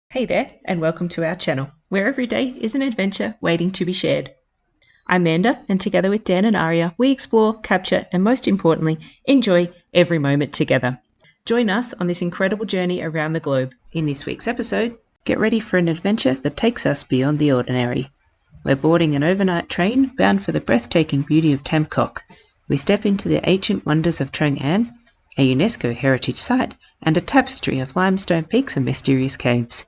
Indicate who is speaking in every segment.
Speaker 1: Hey there, and welcome to our channel, where every day is an adventure waiting to be shared. I'm Amanda, and together with Dan and Aria, we explore, capture, and most importantly, enjoy every moment together. Join us on this incredible journey around the globe. In this week's episode, get ready for an adventure that takes us beyond the ordinary. We're boarding an overnight train bound for the breathtaking beauty of Tam Coc. We step into the ancient wonders of Trang An, a UNESCO Heritage Site, and a tapestry of limestone peaks and mysterious caves.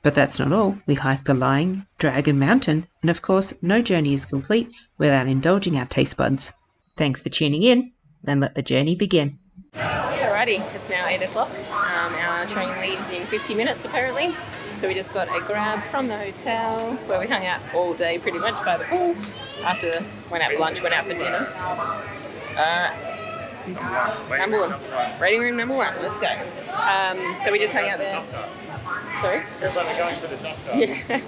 Speaker 1: But that's not all. We hike the Lying Dragon Mountain, and of course, no journey is complete without indulging our taste buds. Thanks for tuning in, and let the journey begin. Alrighty, it's now 8 o'clock. Our train leaves in 50 minutes apparently. So we just got a grab from the hotel where we hung out all day pretty much by the pool. After, went out for lunch, went out for dinner. Number one. Rating room number one, let's go. So we just hung out there. Sorry?
Speaker 2: Sounds like we're going to the doctor.
Speaker 1: Yeah.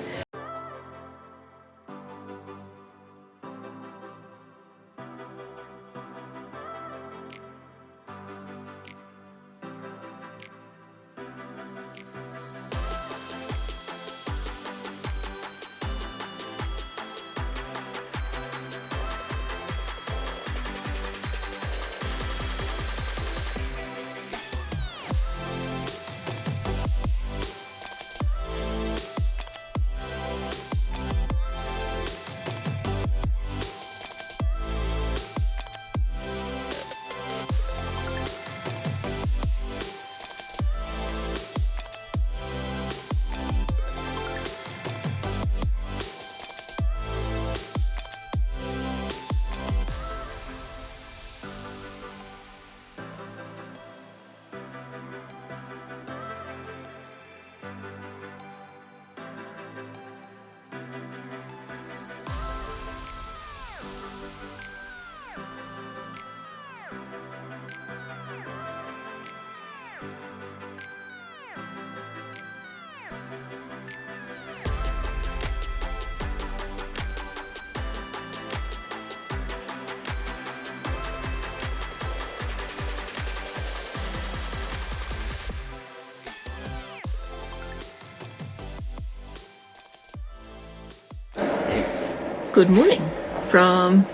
Speaker 1: Good morning from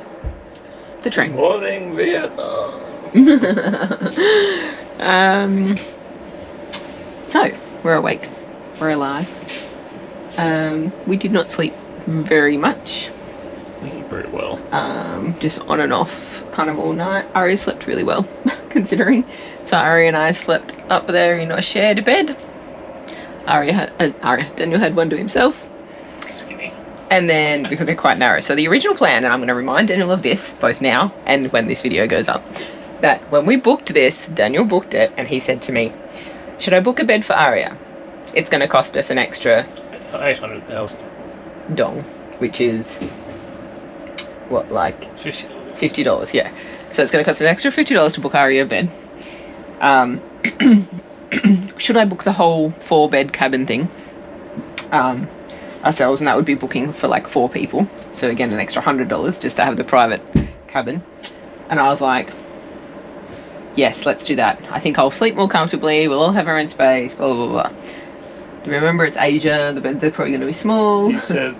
Speaker 1: the train.
Speaker 2: Morning, Vietnam.
Speaker 1: So we're awake, we're alive. We did not sleep very much.
Speaker 2: Very well.
Speaker 1: Just on and off kind of all night. Aria slept really well considering. So Aria and I slept up there in a shared bed. Daniel had one to himself.
Speaker 2: Skinny.
Speaker 1: And then, because they're quite narrow. So the original plan, and I'm going to remind Daniel of this, both now and when this video goes up, that when we booked this, Daniel booked it, and he said to me, should I book a bed for Aria? It's going to cost us an extra
Speaker 2: 800,000
Speaker 1: dong, which is, what, like?
Speaker 2: $50.
Speaker 1: $50, yeah. So it's going to cost an extra $50 to book Aria a bed. Should I book the whole 4-bed cabin thing? Ourselves, and that would be booking for like 4 people, so again an extra $100 just to have the private cabin. And I was like, yes, let's do that. I think I'll sleep more comfortably, we'll all have our own space, blah blah blah. Remember, it's Asia, the beds are probably going to be small.
Speaker 2: You said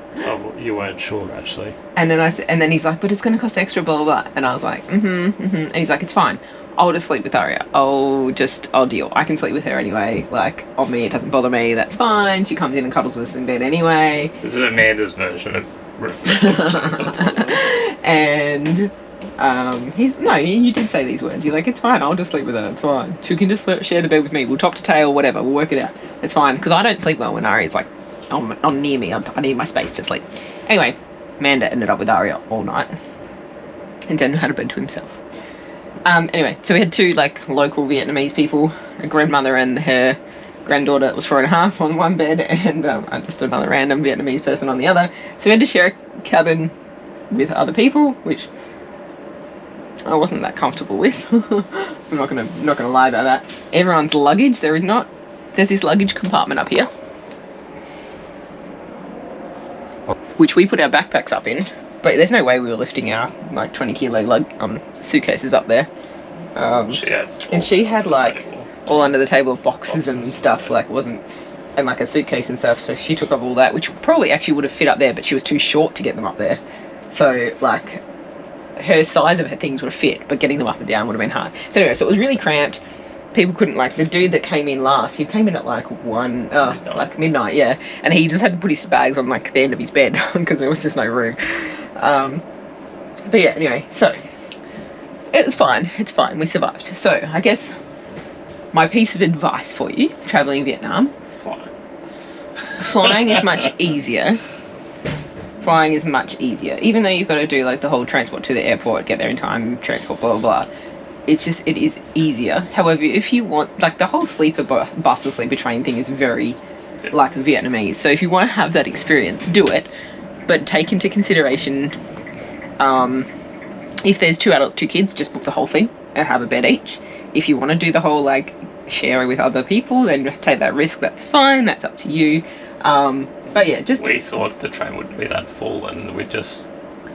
Speaker 2: you weren't sure actually.
Speaker 1: And then and then he's like, but it's going to cost extra, blah blah blah. And I was like, and he's like, it's fine, I'll just sleep with Aria. I'll deal. I can sleep with her anyway. Like, of me, it doesn't bother me. That's fine. She comes in and cuddles with us in bed anyway.
Speaker 2: This is Amanda's version of
Speaker 1: and you did say these words. You're like, it's fine. I'll just sleep with her. It's fine. She can just share the bed with me. We'll top to tail, whatever. We'll work it out. It's fine. Because I don't sleep well when Aria's like on near me. I need my space to sleep. Anyway, Amanda ended up with Aria all night, and Daniel had a bed to himself. Anyway, so we had 2 like local Vietnamese people, a grandmother and her granddaughter that was 4.5 on one bed, and just another random Vietnamese person on the other. So we had to share a cabin with other people, which I wasn't that comfortable with. I'm not gonna lie about that. Everyone's luggage, there's this luggage compartment up here, which we put our backpacks up in. But there's no way we were lifting our like 20 kilo suitcases up there.
Speaker 2: She had
Speaker 1: and she had like all under the table of boxes and stuff. Like, it wasn't and like a suitcase and stuff. So she took up all that, which probably actually would have fit up there, but she was too short to get them up there. So like her size of her things would have fit, but getting them up and down would have been hard. So anyway, so it was really cramped. People couldn't, like, the dude that came in last, he came in at like midnight, yeah, and he just had to put his bags on like the end of his bed because there was just no room. But yeah, anyway, so it was fine. It's fine. We survived. So I guess my piece of advice for you traveling Vietnam: flying is much easier. Flying is much easier, even though you've got to do like the whole transport to the airport, get there in time, transport, blah blah blah. It is easier. However, if you want, like, the whole sleeper bus or sleeper train thing is very like Vietnamese. So if you want to have that experience, do it, but take into consideration if there's 2 adults, 2 kids, just book the whole thing and have a bed each. If you want to do the whole like sharing with other people, then take that risk. That's fine. That's up to you. But yeah, just
Speaker 2: we thought the train would be that full and we'd just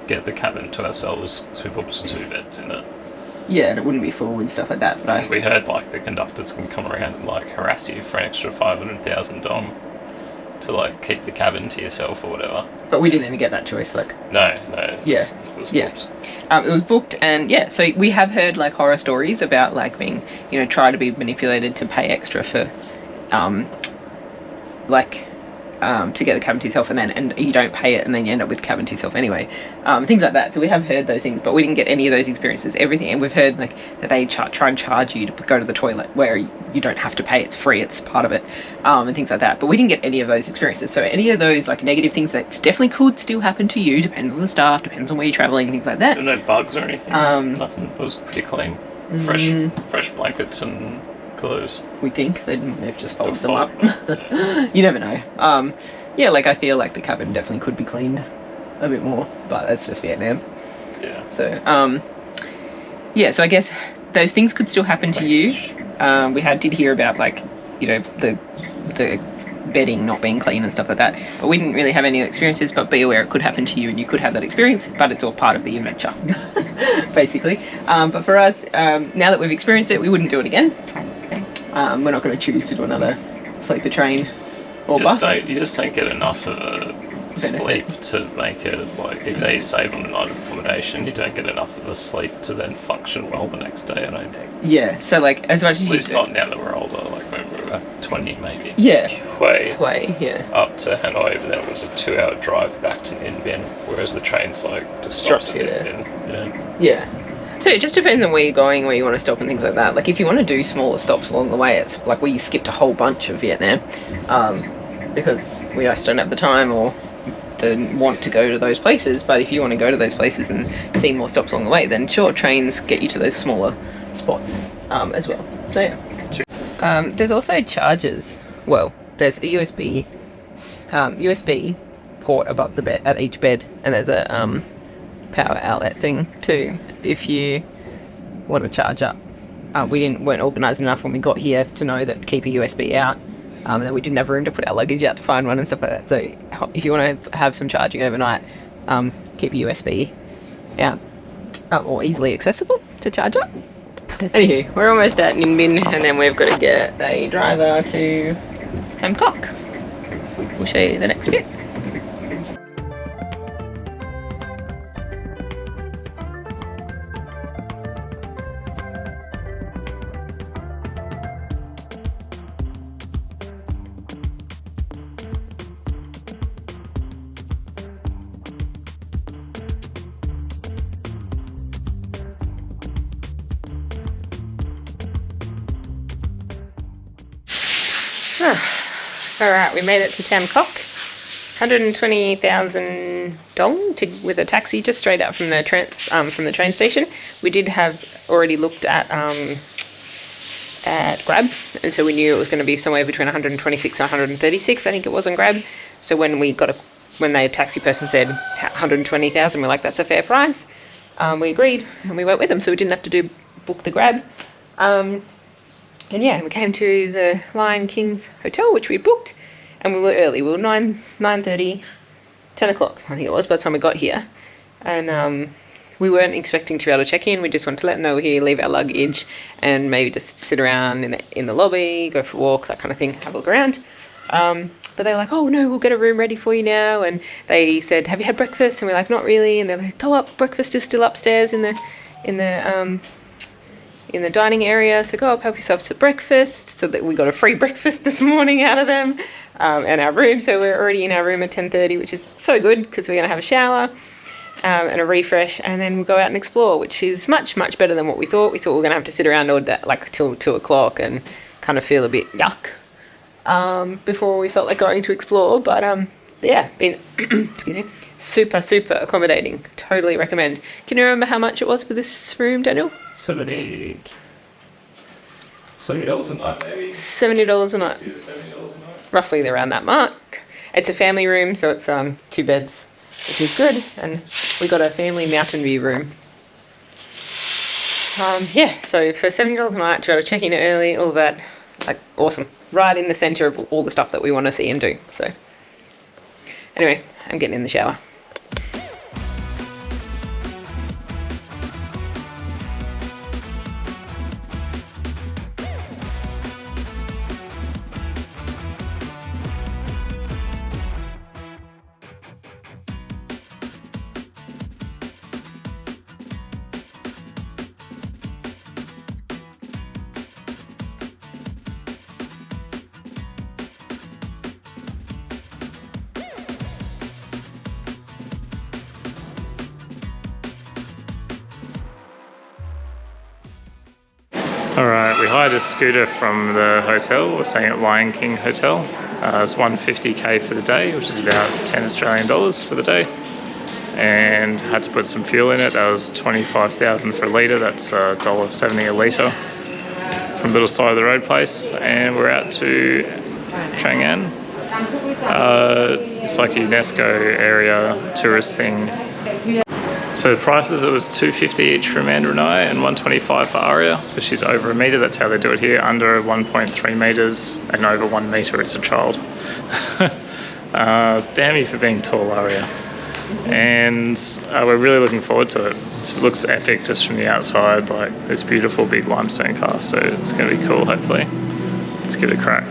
Speaker 2: get the cabin to ourselves because we booked 2 beds in it.
Speaker 1: Yeah, and it wouldn't be full and stuff like that. But
Speaker 2: we heard like the conductors can come around and like harass you for an extra 500,000 dong to like keep the cabin to yourself or whatever.
Speaker 1: But we didn't even get that choice, like.
Speaker 2: No.
Speaker 1: It was
Speaker 2: booked.
Speaker 1: It was booked, and yeah. So we have heard like horror stories about like being, try to be manipulated to pay extra for, to get the cabin to yourself, and you don't pay it, and then you end up with cabin to yourself anyway. Things like that. So we have heard those things, but we didn't get any of those experiences. Everything, and we've heard like that they try and charge you to go to the toilet where you don't have to pay. It's free. It's part of it, and things like that. But we didn't get any of those experiences. So any of those like negative things that definitely could still happen to you, depends on the staff, depends on where you're traveling, things like that.
Speaker 2: No bugs or anything. Nothing. It was pretty clean. Fresh blankets and pillows.
Speaker 1: We think they've just folded them up. You never know. Yeah, like I feel like the cabin definitely could be cleaned a bit more, but that's just Vietnam.
Speaker 2: Yeah.
Speaker 1: So yeah, so I guess those things could still happen to you. We did hear about like, the bedding not being clean and stuff like that, but we didn't really have any experiences. But be aware it could happen to you and you could have that experience, but it's all part of the adventure. Basically. But for us, now that we've experienced it, we wouldn't do it again. We're not going to choose to do another sleeper train or bus.
Speaker 2: You just don't get enough of a sleep to make it, like, if they save on a night of accommodation, you don't get enough of a sleep to then function well the next day, I don't think.
Speaker 1: Yeah, so like as much as
Speaker 2: it's not now that we're older, like when we were 20 maybe.
Speaker 1: Yeah.
Speaker 2: Way,
Speaker 1: yeah.
Speaker 2: Up to Hanoi, but then it was a 2-hour drive back to Ninh Binh, whereas the train's like just
Speaker 1: drops
Speaker 2: stops
Speaker 1: you
Speaker 2: at
Speaker 1: there.
Speaker 2: Ninh Binh.
Speaker 1: Yeah. So it just depends on where you're going, where you want to stop and things like that. Like if you want to do smaller stops along the way, it's like we skipped a whole bunch of Vietnam because we just don't have the time or the want to go to those places. But if you want to go to those places and see more stops along the way, then sure, trains get you to those smaller spots as well. So yeah. There's also chargers. Well, there's a USB port above the bed at each bed, and there's a power outlet thing too if you want to charge up. We weren't organised enough when we got here to know that keep a USB out, and then we didn't have room to put our luggage out to find one and stuff like that. So if you want to have some charging overnight, keep a USB out or easily accessible to charge up. Anywho, we're almost at Ninh Binh, and then we've got to get a driver to Tam Coc. We'll show you the next bit. Alright, we made it to Tam Coc. 120,000 dong with a taxi just straight out from the train station. We did have already looked at Grab, and so we knew it was going to be somewhere between 126 and 136, I think it was, on Grab. So when the taxi person said 120,000, we're like, that's a fair price. We agreed and we went with them, so we didn't have to book the Grab. And yeah, we came to the Lion King's hotel, which we booked, and we were early. We were 9:30, 10 o'clock, I think it was, by the time we got here. And we weren't expecting to be able to check in. We just wanted to let them know we're here, leave our luggage, and maybe just sit around in the lobby, go for a walk, that kind of thing, have a look around. But they were like, oh no, we'll get a room ready for you now. And they said, have you had breakfast? And we're like, not really. And they're like, go up, breakfast is still upstairs in the dining area. So go up, help yourself to breakfast. So that we got a free breakfast this morning out of them, and our room. So we're already in our room at 10:30, which is so good because we're going to have a shower. And a refresh, and then we'll go out and explore, which is much, much better than what we thought. We thought we were going to have to sit around all day, like till 2 o'clock and kind of feel a bit yuck before we felt like going to explore. But yeah, been excuse me, super, super accommodating. Totally recommend. Can you remember how much it was for this room, Daniel?
Speaker 2: $70 a night, maybe.
Speaker 1: $70 a night.
Speaker 2: $70 a night.
Speaker 1: Roughly around that mark. It's a family room, so it's 2 beds, which is good. And we got a family mountain view room. Yeah, so for $70 a night to be able to check in early, all that, like, awesome. Right in the centre of all the stuff that we want to see and do. So anyway, I'm getting in the shower.
Speaker 2: Alright, we hired a scooter from the hotel. We're staying at Lion King Hotel. It's $150k for the day, which is about $10 Australian for the day. And had to put some fuel in it. That was 25,000 for a litre. That's $1.70 a litre from little side of the road place. And we're out to Trang An. It's like a UNESCO area tourist thing. So the prices, it was $250 each for Amanda and I, and $125 for Aria, because she's over a metre. That's how they do it here. Under 1.3 metres and over 1 metre, it's a child. Damn you for being tall, Aria. And we're really looking forward to it. It looks epic just from the outside, like this beautiful big limestone cast. So it's going to be cool, hopefully. Let's give it a crack.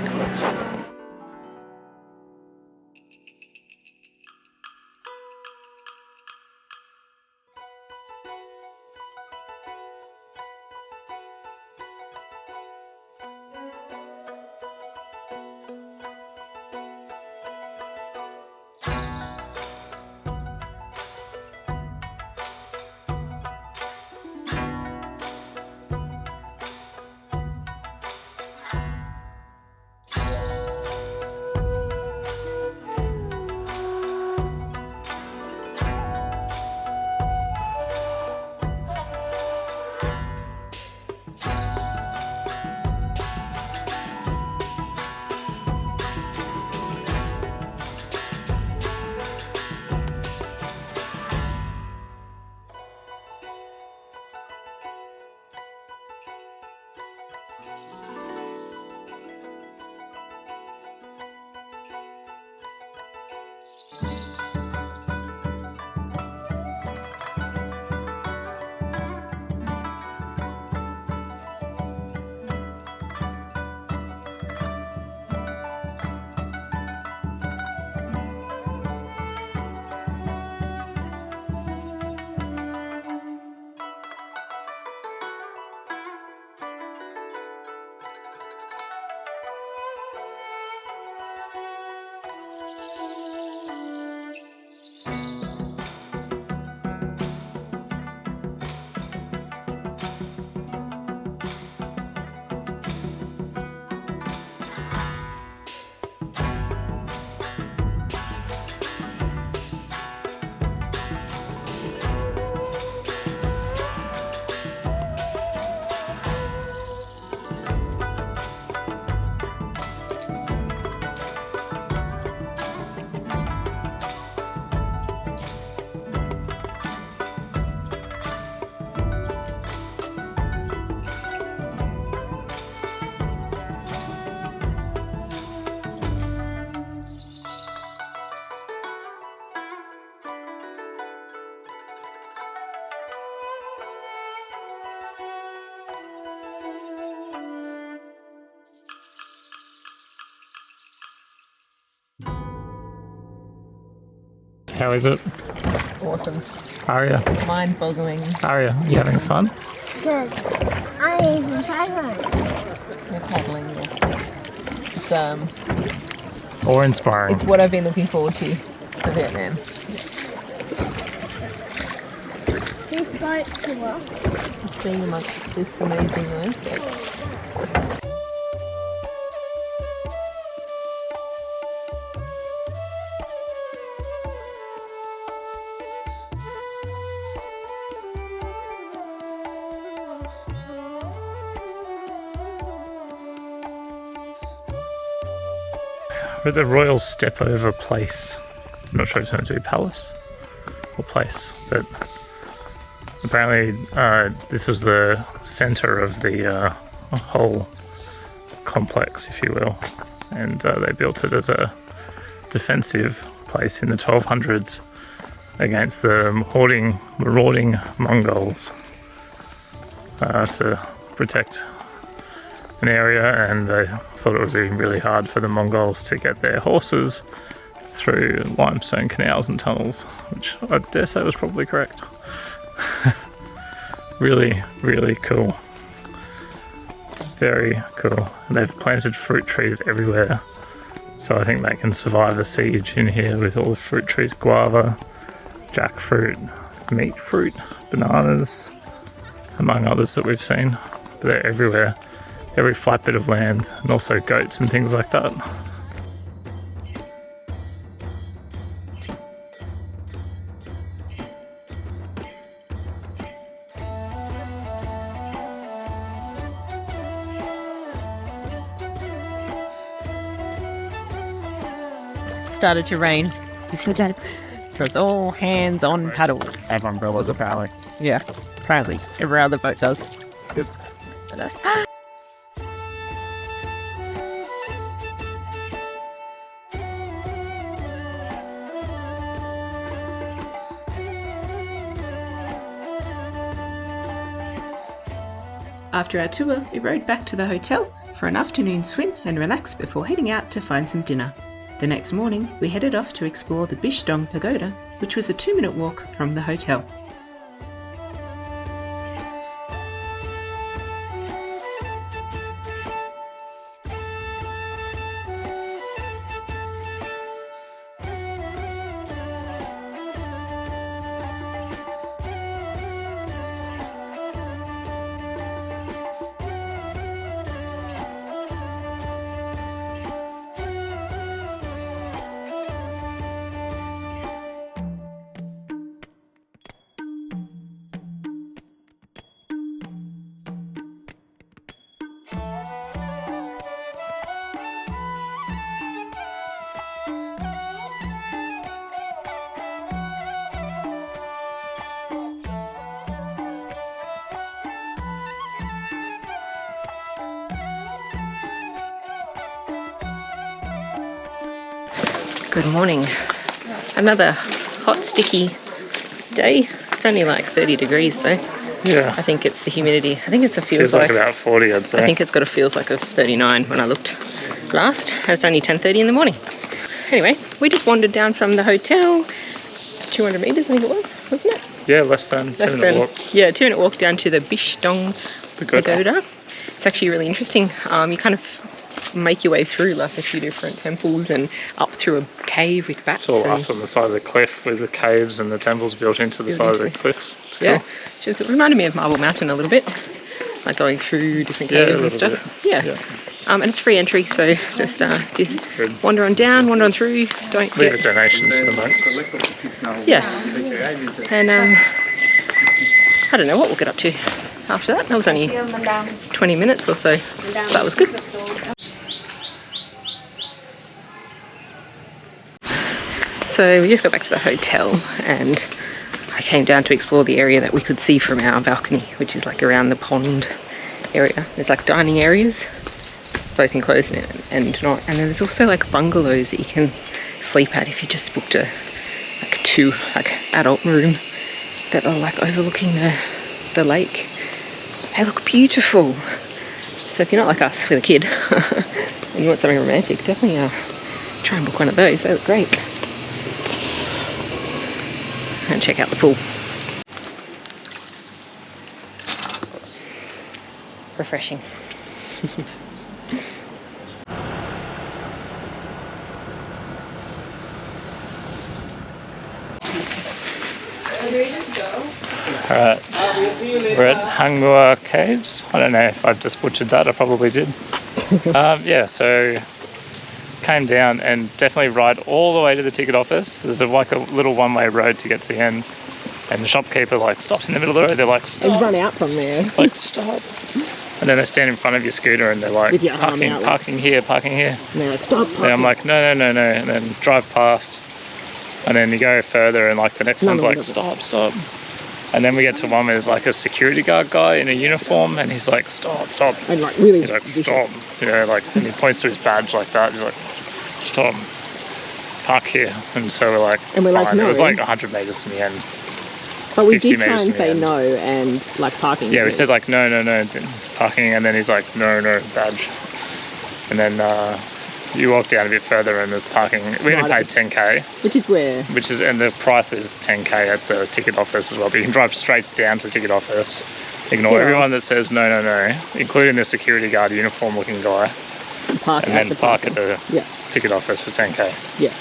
Speaker 2: How is it?
Speaker 1: Awesome.
Speaker 2: Aria?
Speaker 1: Mind-boggling.
Speaker 2: Aria, you having fun?
Speaker 3: Good. I even paddling.
Speaker 1: They're paddling, yeah. It's
Speaker 2: Awe-inspiring.
Speaker 1: It's what I've been looking forward to for Vietnam.
Speaker 3: This boat tour.
Speaker 1: Just being amongst this amazing landscape.
Speaker 2: We're at the Royal Stepover Place. I'm not sure if it's meant to be palace or place, but apparently this was the centre of the whole complex, if you will, and they built it as a defensive place in the 1200s against the marauding Mongols to protect an area, and they thought it would be really hard for the Mongols to get their horses through limestone canals and tunnels, which I dare say was probably correct. Really, really cool. Very cool. And they've planted fruit trees everywhere, so I think they can survive a siege in here with all the fruit trees: guava, jackfruit, meat fruit, bananas, among others that we've seen. But they're everywhere. Every flat bit of land, and also goats and things like that.
Speaker 1: Started to rain. So it's all hands on paddles.
Speaker 2: Have umbrellas apparently.
Speaker 1: Yeah, apparently. Every other boat does.
Speaker 2: Yep.
Speaker 1: After our tour, we rode back to the hotel for an afternoon swim and relax before heading out to find some dinner. The next morning, we headed off to explore the Bishdong Pagoda, which was a 2-minute walk from the hotel. Good morning. Another hot, sticky day. It's only like 30 degrees though.
Speaker 2: Yeah.
Speaker 1: I think it's the humidity. I think it's a
Speaker 2: Feels like about 40, I'd say.
Speaker 1: I think it's got a feels like of 39 when I looked last. And it's only 10:30 in the morning. Anyway, we just wandered down from the hotel. 200 metres I think it was, wasn't it?
Speaker 2: Yeah, less than 2-minute walk.
Speaker 1: Yeah, 2-minute walk down to the Bishdong Pagoda. It's actually really interesting. You kind of make your way through like a few different temples and up through a cave with bats.
Speaker 2: It's all up on the side of the cliff with the caves and the temples built into the side of the cliffs. It's cool.
Speaker 1: Yeah, it reminded me of Marble Mountain a little bit, like going through different caves and stuff. Yeah. And it's free entry, so just wander on down, wander on through. Don't
Speaker 2: leave a donation for the monks.
Speaker 1: Yeah. And I don't know what we'll get up to after that. That was only 20 minutes or so, so that was good. So we just got back to the hotel and I came down to explore the area that we could see from our balcony, which is like around the pond area. There's like dining areas, both enclosed and not. And then there's also like bungalows that you can sleep at if you just booked a two adult room that are like overlooking the lake. They look beautiful. So if you're not like us with a kid and you want something romantic, definitely try and book one of those. They look great. and check out the pool. Refreshing.
Speaker 2: Alright, we're at Hangua Caves. I don't know if I've just butchered that, I probably did. Yeah, so came down and definitely ride all the way to the ticket office. There's like a little one-way road to get to the end, and the shopkeeper like stops in the middle of the road. They're like, stop.
Speaker 1: And run out from there.
Speaker 2: Like, stop. And then they stand in front of your scooter and they're like, parking here, parking here.
Speaker 1: And they're like, stop parking.
Speaker 2: And I'm like, no, and then drive past. And then you go further and like the next one's like, stop. And then we get to one where there's like a security guard guy in a uniform and he's like, stop.
Speaker 1: And like really
Speaker 2: he's like,
Speaker 1: vicious.
Speaker 2: stop. You know, like, and he points to his badge like that. He's like, stop, park here. And so we're like,
Speaker 1: like, no.
Speaker 2: It was like 100 metres from the end.
Speaker 1: But we did try and say no and like parking.
Speaker 2: Yeah, we said like, no, parking. And then he's like, no, badge. And then you walk down a bit further and there's parking. We only paid 10k. And the price is 10k at the ticket office as well. But you can drive straight down to the ticket office. Ignore everyone that says no, including the security guard uniform looking guy.
Speaker 1: Park at the
Speaker 2: ticket office for 10k.
Speaker 1: Yeah.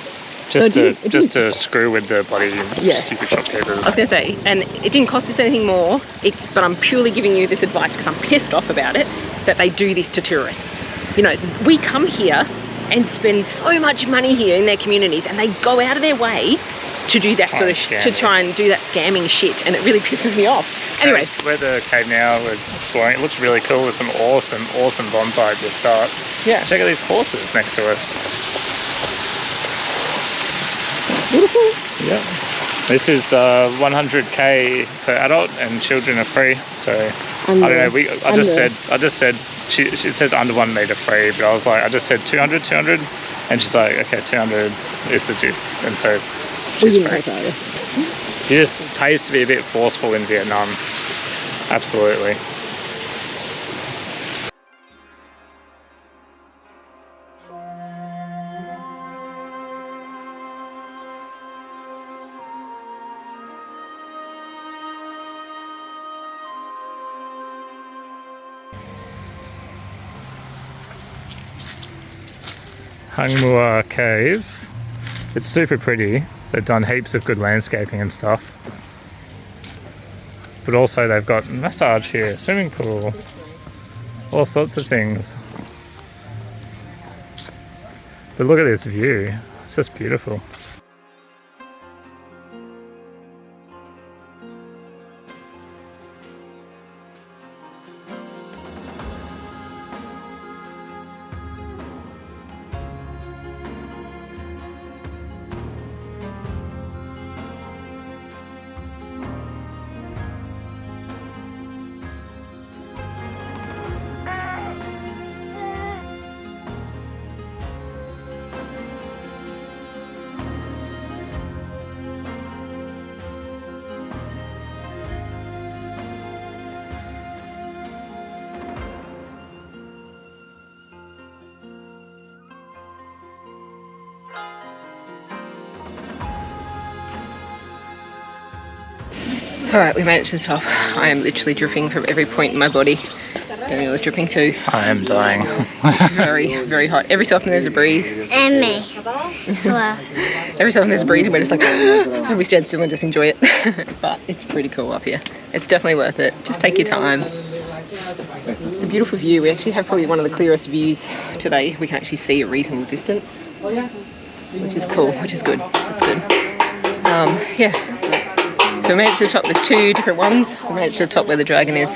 Speaker 2: Just to screw with the bloody stupid shopkeepers.
Speaker 1: I was going to say, and it didn't cost us anything more, but I'm purely giving you this advice because I'm pissed off about it, that they do this to tourists. You know, we come here and spend so much money here in their communities and they go out of their way to do that sort of to try and do that scamming shit, and it really pisses me off. Anyway,
Speaker 2: we're at the cave now, we're exploring. It looks really cool. There's some awesome bonsai to start.
Speaker 1: Yeah.
Speaker 2: Check out these horses next to us.
Speaker 1: It's beautiful.
Speaker 2: Yeah. This is 100k per adult and children are free. So I don't know. I just said she says under 1 meter free, but I was like, I just said 200, and she's like, okay, 200 is the tip, and so she's free. It just pays to be a bit forceful in Vietnam. Absolutely. Hang Mua Cave. It's super pretty. They've done heaps of good landscaping and stuff. But also they've got massage here, swimming pool, all sorts of things. But look at this view. It's just beautiful.
Speaker 1: Alright, we made it to the top. I am literally dripping from every point in my body. Daniel is dripping too.
Speaker 2: I am dying.
Speaker 1: It's very, very hot. Every so often there's a breeze.
Speaker 3: And me as well.
Speaker 1: Every so often there's a breeze and we're just like, and we stand still and just enjoy it. But it's pretty cool up here. It's definitely worth it. Just take your time. It's a beautiful view. We actually have probably one of the clearest views today. We can actually see a reasonable distance, which is cool, which is good. It's good. Yeah. So we made it to the top. There's two different ones. We made it to the top where the dragon is.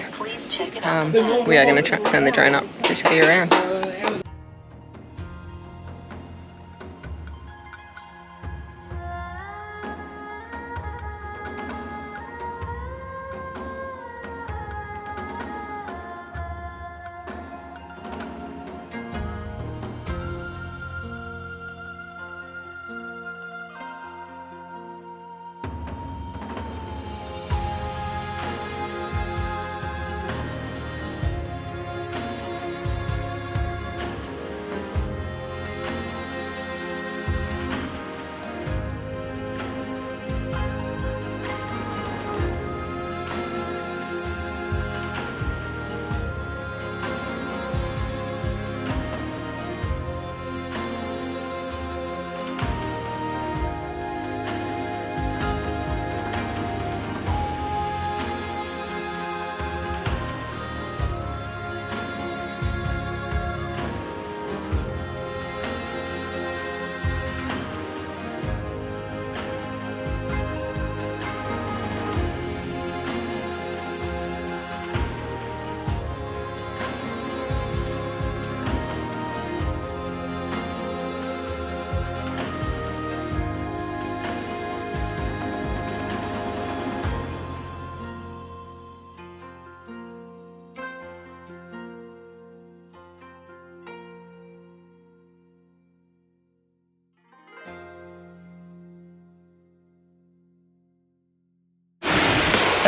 Speaker 1: We are going to send the drone up to show you around.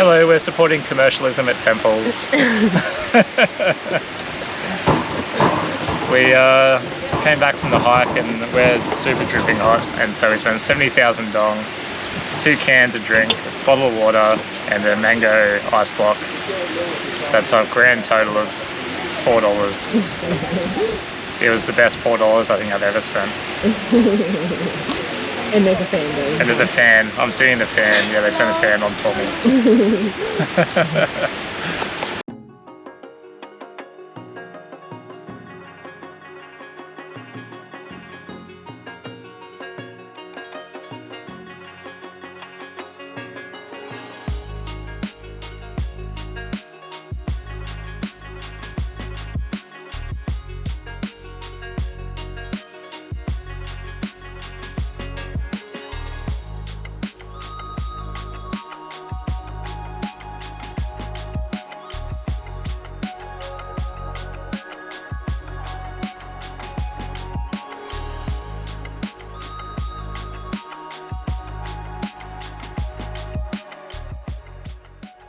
Speaker 2: Hello, we're supporting commercialism at temples. We came back from the hike and we're super dripping hot, and so we spent 70,000 dong, 2 cans of drink, a bottle of water, and a mango ice block. That's a grand total of $4. It was the best $4 I think I've ever spent.
Speaker 1: And there's a fan going.
Speaker 2: And there's a fan. I'm seeing the fan. Yeah, they turned the fan on for me.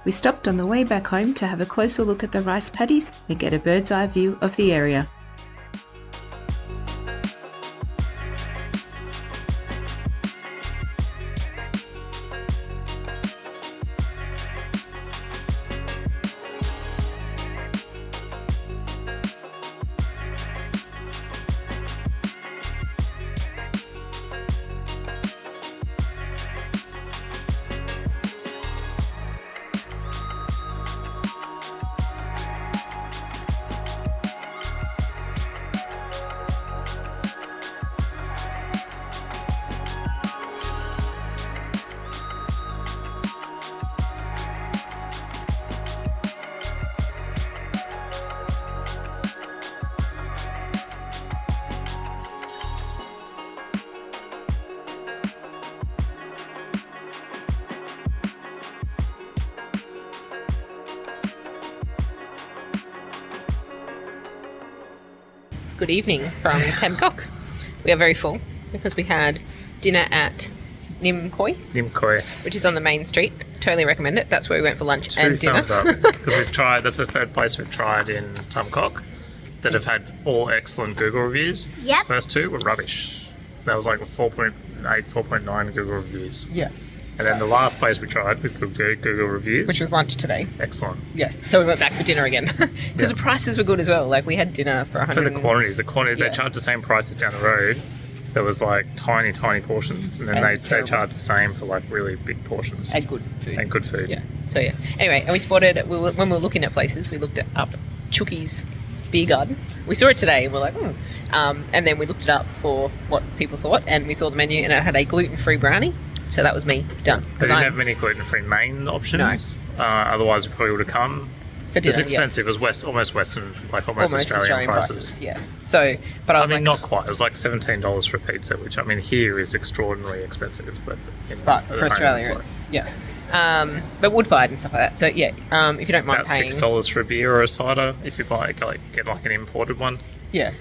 Speaker 1: We stopped on the way back home to have a closer look at the rice paddies and get a bird's eye view of the area.
Speaker 4: Good evening from Tam Coc. We are very full because we had dinner at Nim Koi, which is on the main street. Totally recommend it. That's where we went for lunch and dinner.
Speaker 2: Thumbs up, because we've tried. That's the third place we've tried in Tam Coc that have had all excellent Google reviews.
Speaker 3: Yep.
Speaker 2: First 2 were rubbish. That was like 4.8, 4.9 Google reviews.
Speaker 4: Yeah.
Speaker 2: And then the last place we tried with good Google reviews,
Speaker 4: Which was lunch today.
Speaker 2: excellent.
Speaker 4: Yes. So we went back for dinner again because the prices were good as well. Like we had dinner for 100.
Speaker 2: For the quantities,
Speaker 4: Yeah.
Speaker 2: they charged the same prices down the road. There was like tiny portions, and then
Speaker 4: And
Speaker 2: they
Speaker 4: terrible.
Speaker 2: charged the same for like really big portions
Speaker 4: And good food.
Speaker 2: and good food.
Speaker 4: Yeah. So yeah. Anyway, and we spotted when we were looking at places, we looked up Chuki's beer garden. We saw it today and we're like, and then we looked it up for what people thought, and we saw the menu and it had a gluten-free brownie. So that was me done.
Speaker 2: They didn't have many gluten-free main options.
Speaker 4: No.
Speaker 2: Otherwise, we probably would have come.
Speaker 4: For dinner,
Speaker 2: It's expensive. It was almost Western, like almost
Speaker 4: Almost
Speaker 2: Australian prices.
Speaker 4: Yeah. So, but I was like,
Speaker 2: not quite. It was like $17 for a pizza, which I mean here is extraordinarily expensive. But
Speaker 4: for Australia, it's, yeah. But wood-fired and stuff like that. So yeah, if you don't mind
Speaker 2: about
Speaker 4: paying,
Speaker 2: $6 for a beer or a cider if you buy get like an imported one.
Speaker 4: yeah.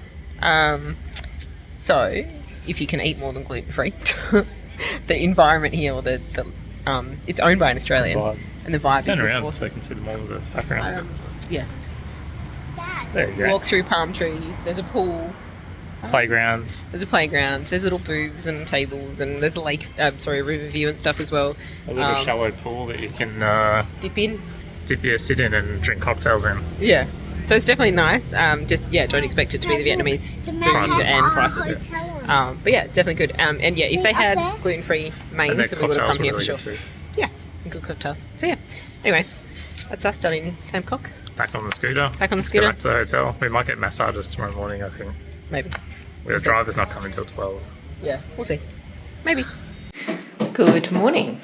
Speaker 4: So if you can eat more than gluten-free, the environment here, or the it's owned by an Australian, and the vibe
Speaker 2: Turn
Speaker 4: is
Speaker 2: around so
Speaker 4: awesome.
Speaker 2: you can see them all in the background.
Speaker 4: Yeah.
Speaker 2: There you go.
Speaker 4: Walk through palm trees. There's a pool.
Speaker 2: Playgrounds.
Speaker 4: There's a playground. There's little booths and tables, and there's a lake. A river view and stuff as well.
Speaker 2: A little shallow pool that you can
Speaker 4: Dip in.
Speaker 2: sit in and drink cocktails in.
Speaker 4: Yeah. So it's definitely nice. Don't expect it to be the Vietnamese food and prices. But yeah, it's definitely good. And yeah, if they had gluten-free mains,
Speaker 2: And their
Speaker 4: then we would have
Speaker 2: cocktails
Speaker 4: come
Speaker 2: were
Speaker 4: here
Speaker 2: really
Speaker 4: for
Speaker 2: good
Speaker 4: sure.
Speaker 2: too.
Speaker 4: Yeah, and good cocktails. So yeah. Anyway, that's us done in Tam Coc.
Speaker 2: Back on the scooter.
Speaker 4: Back on the
Speaker 2: Let's
Speaker 4: scooter.
Speaker 2: Go back to the hotel. We might get massages tomorrow morning, I think.
Speaker 4: Maybe.
Speaker 2: The driver's not coming till 12.
Speaker 4: Yeah, we'll see. Maybe. Good morning.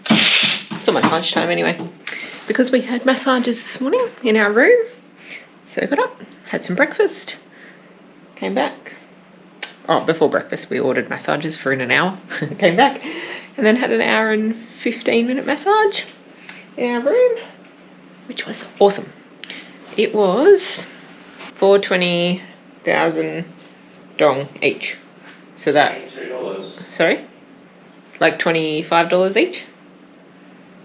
Speaker 4: It's almost lunchtime anyway. Because we had massages this morning in our room. So I got up, had some breakfast, came back. Oh, before breakfast we ordered massages for in an hour. Came back and then had an hour and 15-minute massage in our room, which was awesome. It was 420,000 dong each. So that...
Speaker 2: $2.
Speaker 4: Sorry? Like $25 each?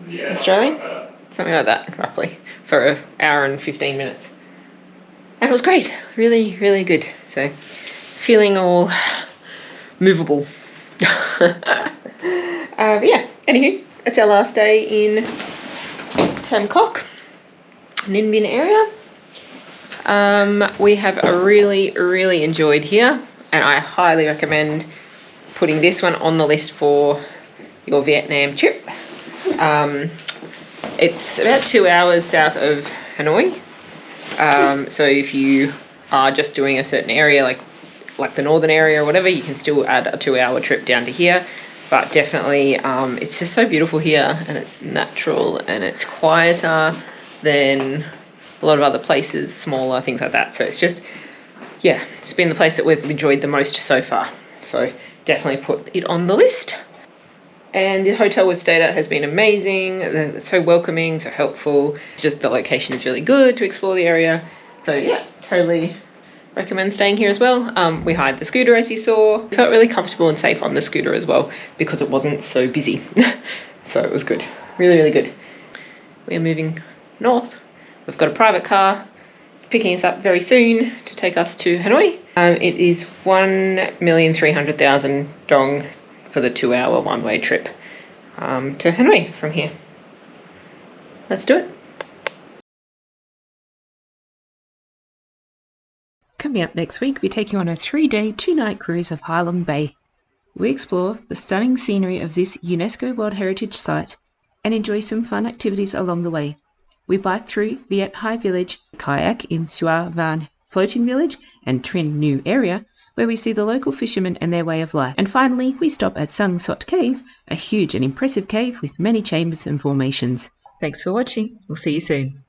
Speaker 4: Australian, something like that, roughly, for an hour and 15 minutes. And it was great, really, really good. So, feeling all movable. Yeah, anywho, it's our last day in Tam Coc Ninh Binh area. We have really, really enjoyed here, and I highly recommend putting this one on the list for your Vietnam trip. It's about 2 hours south of Hanoi. So if you are just doing a certain area, like the northern area or whatever, you can still add a 2-hour trip down to here. But definitely, it's just so beautiful here, and it's natural, and it's quieter than a lot of other places, smaller, things like that. So it's just, yeah, it's been the place that we've enjoyed the most so far. So definitely put it on the list. And the hotel we've stayed at has been amazing. It's so welcoming, so helpful. Just the location is really good to explore the area. So yeah, totally recommend staying here as well. We hired the scooter, as you saw. We felt really comfortable and safe on the scooter as well because it wasn't so busy. So it was good, really, really good. We are moving north. We've got a private car picking us up very soon to take us to Hanoi. It is 1,300,000 dong for the 2-hour one-way trip to Hanoi from here. Let's do it.
Speaker 1: Coming up next week, we take you on a 3-day, 2-night cruise of Ha Long Bay. We explore the stunning scenery of this UNESCO World Heritage Site and enjoy some fun activities along the way. We bike through Viet Hai Village, kayak in Sua Van Floating Village and Trin New area, where we see the local fishermen and their way of life. And finally, we stop at Sung Sot Cave, a huge and impressive cave with many chambers and formations. Thanks for watching. We'll see you soon.